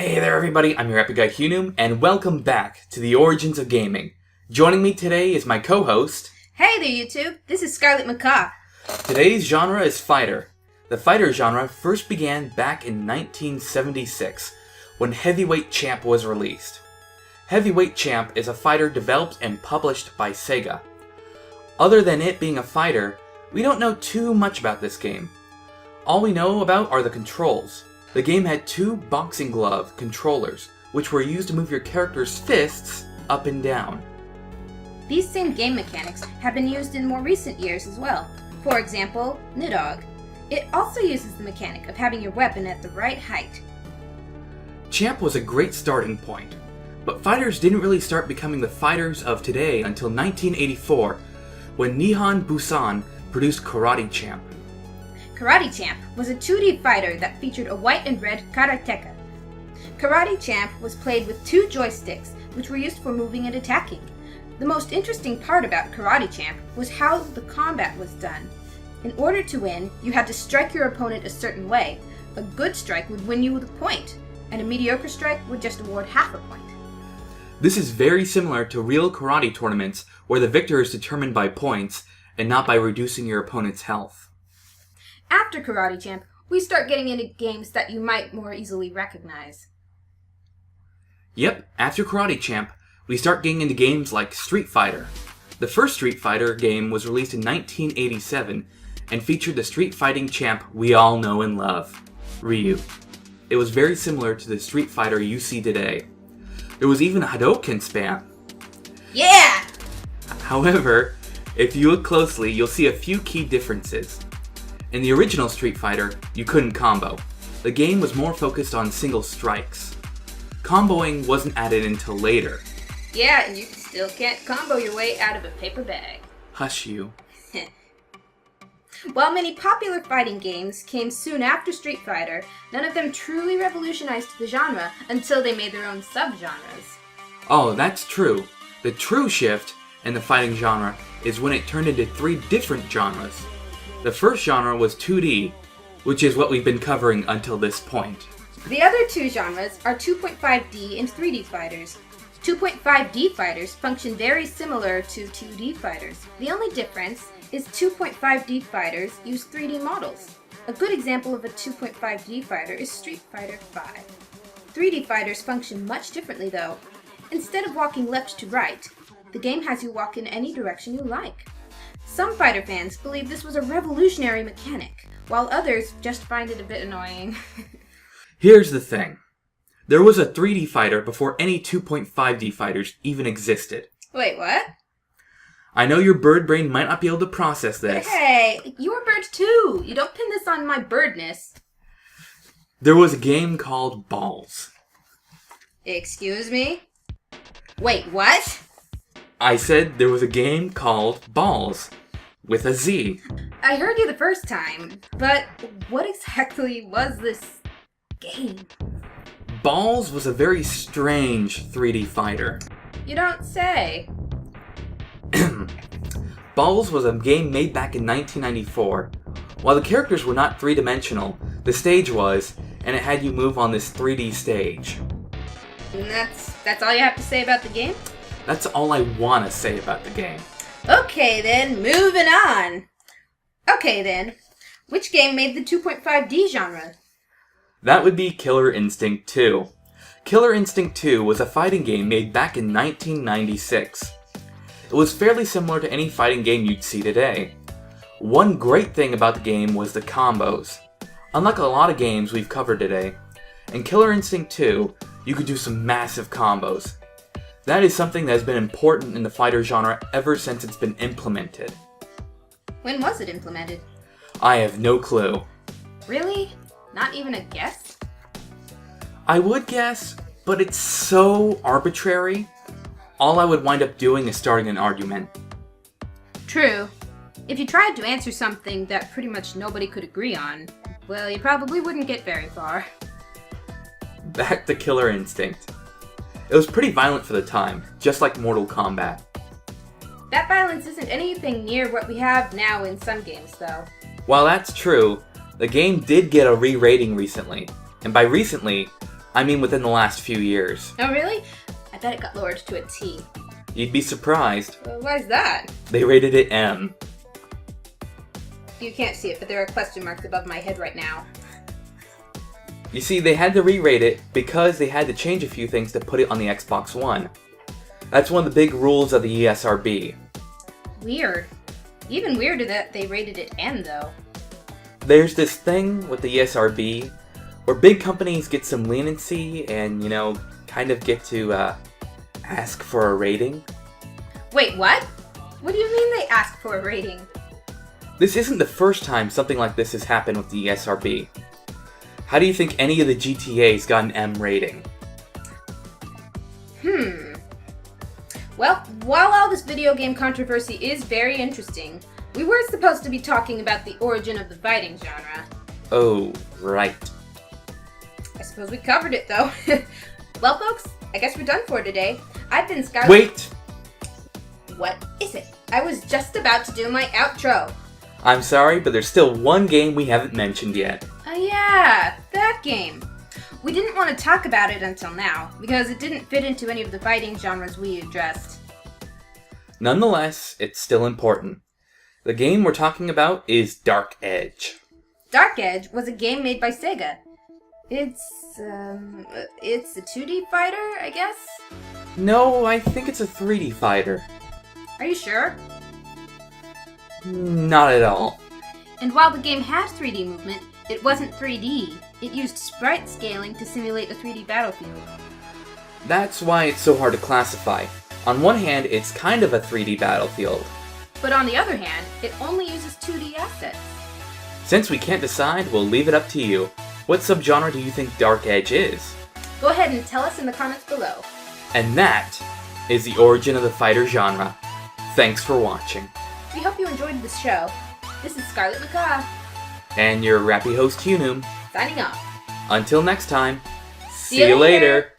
Hey there everybody, I'm your epic guy HUnewm, and welcome back to the Origins of Gaming. Joining me today is my co-host... Hey there YouTube, this is Scarlet McCaw. Today's genre is fighter. The fighter genre first began back in 1976, when Heavyweight Champ was released. Heavyweight Champ is a fighter developed and published by Sega. Other than it being a fighter, we don't know too much about this game. All we know about are the controls. The game had two boxing glove controllers, which were used to move your character's fists up and down. These same game mechanics have been used in more recent years as well. For example, Nidog. It also uses the mechanic of having your weapon at the right height. Champ was a great starting point, but fighters didn't really start becoming the fighters of today until 1984, when Nihon Busan produced Karate Champ. Karate Champ was a 2D fighter that featured a white and red karateka. Karate Champ was played with two joysticks, which were used for moving and attacking. The most interesting part about Karate Champ was how the combat was done. In order to win, you had to strike your opponent a certain way. A good strike would win you the point, and a mediocre strike would just award half a point. This is very similar to real karate tournaments, where the victor is determined by points, and not by reducing your opponent's health. After Karate Champ, we start getting into games that you might more easily recognize. Yep, after Karate Champ, we start getting into games like Street Fighter. The first Street Fighter game was released in 1987 and featured the street fighting champ we all know and love, Ryu. It was very similar to the Street Fighter you see today. There was even a Hadouken spam. Yeah! However, if you look closely, you'll see a few key differences. In the original Street Fighter, you couldn't combo. The game was more focused on single strikes. Comboing wasn't added until later. Yeah, and you still can't combo your way out of a paper bag. Hush you. While many popular fighting games came soon after Street Fighter, none of them truly revolutionized the genre until they made their own subgenres. Oh, that's true. The true shift in the fighting genre is when it turned into three different genres. The first genre was 2D, which is what we've been covering until this point. The other two genres are 2.5D and 3D fighters. 2.5D fighters function very similar to 2D fighters. The only difference is 2.5D fighters use 3D models. A good example of a 2.5D fighter is Street Fighter V. 3D fighters function much differently though. Instead of walking left to right, the game has you walk in any direction you like. Some fighter fans believe this was a revolutionary mechanic, while others just find it a bit annoying. Here's the thing. There was a 3D fighter before any 2.5D fighters even existed. Wait, what? I know your bird brain might not be able to process this. Hey, you're a bird too! You don't pin this on my birdness. There was a game called Balls. Excuse me? Wait, what? I said there was a game called Balls. With a Z. I heard you the first time, but what exactly was this game? Balls was a very strange 3D fighter. You don't say. Balls was a game made back in 1994. While the characters were not three-dimensional, the stage was, and it had you move on this 3D stage. And that's all you have to say about the game? That's all I want to say about the game. Okay then, moving on. Okay then, which game made the 2.5D genre? That would be Killer Instinct 2. Killer Instinct 2 was a fighting game made back in 1996. It was fairly similar to any fighting game you'd see today. One great thing about the game was the combos. Unlike a lot of games we've covered today, in Killer Instinct 2, you could do some massive combos. That is something that has been important in the fighter genre ever since it's been implemented. When was it implemented? I have no clue. Really? Not even a guess? I would guess, but it's so arbitrary. All I would wind up doing is starting an argument. True. If you tried to answer something that pretty much nobody could agree on, well, you probably wouldn't get very far. Back to Killer Instinct. It was pretty violent for the time, just like Mortal Kombat. That violence isn't anything near what we have now in some games, though. While that's true, the game did get a re-rating recently. And by recently, I mean within the last few years. Oh, really? I bet it got lowered to a T. You'd be surprised. Why is that? They rated it M. You can't see it, but there are question marks above my head right now. You see, they had to re-rate it because they had to change a few things to put it on the Xbox One. That's one of the big rules of the ESRB. Weird. Even weirder that they rated it M, though. There's this thing with the ESRB where big companies get some leniency and, kind of get to ask for a rating. Wait, what? What do you mean they ask for a rating? This isn't the first time something like this has happened with the ESRB. How do you think any of the GTAs got an M rating? Well, while all this video game controversy is very interesting, we were supposed to be talking about the origin of the fighting genre. Oh, right. I suppose we covered it, though. Well, folks, I guess we're done for today. I've been Scarlet... Wait! What is it? I was just about to do my outro. I'm sorry, but there's still one game we haven't mentioned yet. Oh yeah, that game. We didn't want to talk about it until now, because it didn't fit into any of the fighting genres we addressed. Nonetheless, it's still important. The game we're talking about is Dark Edge. Dark Edge was a game made by Sega. It's a 2D fighter, I guess? No, I think it's a 3D fighter. Are you sure? Not at all. And while the game had 3D movement, it wasn't 3D. It used sprite scaling to simulate a 3D battlefield. That's why it's so hard to classify. On one hand, it's kind of a 3D battlefield. But on the other hand, it only uses 2D assets. Since we can't decide, we'll leave it up to you. What subgenre do you think Dark Edge is? Go ahead and tell us in the comments below. And that is the origin of the fighter genre. Thanks for watching. We hope you enjoyed this show. This is Scarlet McCaw. And your rappy host HUnewm. Signing off. Until next time, See you later.